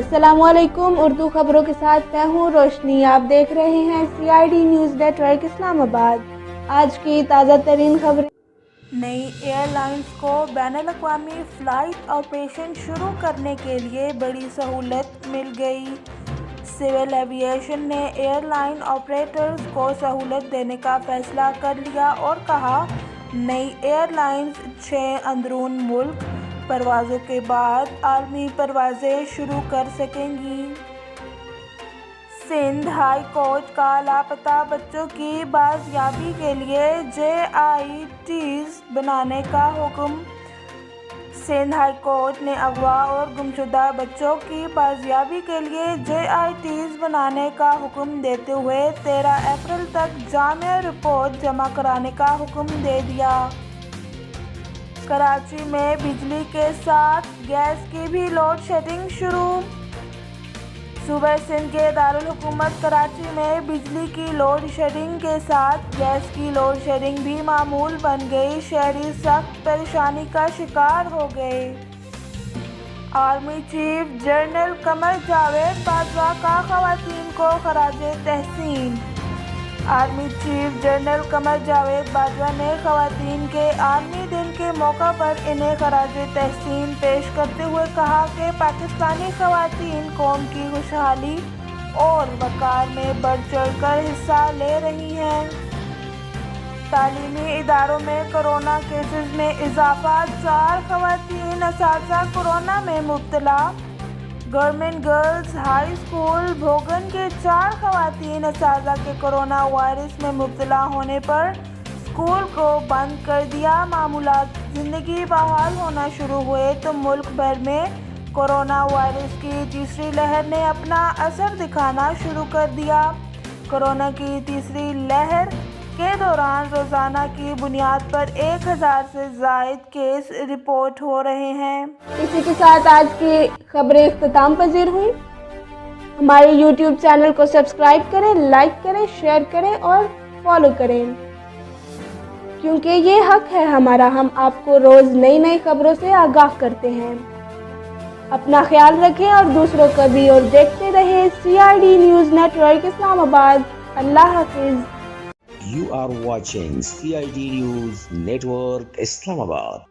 अस्सलामुअलैकुम। उर्दू खबरों के साथ मैं हूँ रोशनी। आप देख रहे हैं CID न्यूज़ नेटवर्क इस्लामाबाद। आज की ताज़ा तरीन खबरें। नई एयरलाइंस को बैनुल-अक़वामी फ़्लाइट ऑपरेशन शुरू करने के लिए बड़ी सहूलत मिल गई। सिविल एविएशन ने एयरलाइन ऑपरेटर्स को सहूलत देने का फैसला कर लिया और कहा, नई एयरलाइंस 6 अंदरून मुल्क परवाज़ों के बाद आलमी परवाज़ें शुरू कर सकेंगी। सिंध हाई कोर्ट का लापता बच्चों की बाजियाबी के लिए JITs बनाने का हुक्म। सिंध हाई कोर्ट ने अगवा और गुमशुदा बच्चों की बाजियाबी के लिए JITs बनाने का हुक्म देते हुए 13 अप्रैल तक जामिया रिपोर्ट जमा कराने का हुक्म दे दिया। कराची में बिजली के साथ गैस की भी लोड शेडिंग शुरू। सूबा सिंध के दारुल हुकूमत कराची में बिजली की लोड शेडिंग के साथ गैस की लोड शेडिंग भी मामूल बन गई। शहरी सख्त परेशानी का शिकार हो गए। Army chief general Qamar Javed Bajwa का खवातीन को खराजे तहसीन। Army chief general Qamar Javed Bajwa ने खवातीन के आर्मी दिन के मौका पर इन्हें खराजे तहसीन पेश करते हुए कहा कि पाकिस्तानी खवातीन कौम की खुशहाली और वक़ार में बढ़ चढ़ कर हिस्सा ले रही हैं। तालीमी इदारों में कोरोना केसेस में इजाफा। 4 खवातीन असातिज़ा कोरोना में मुब्तला। गवर्नमेंट गर्ल्स हाई स्कूल भोगन के 4 खवातीन असातिज़ा के कोरोना वायरस में मुब्तला होने पर स्कूल को बंद कर दिया। मामूलात ज़िंदगी बहाल होना शुरू हुए तो मुल्क भर में कोरोना वायरस की तीसरी लहर ने अपना असर दिखाना शुरू कर दिया। कोरोना की तीसरी लहर के दौरान रोज़ाना की बुनियाद पर 1000 से ज़ायद केस रिपोर्ट हो रहे हैं। इसी के साथ आज की खबरें इख्तिताम पजीर हुई। हमारे YouTube चैनल को सब्सक्राइब करें, लाइक करें, शेयर करें और फॉलो करें, क्योंकि ये हक है हमारा। हम आपको रोज़ नई नई खबरों से आगाह करते हैं। अपना ख्याल रखें और दूसरों का भी, और देखते रहे CID न्यूज़ नेटवर्क इस्लामाबाद। अल्लाह हाफिज़। You are watching CID News Network Islamabad.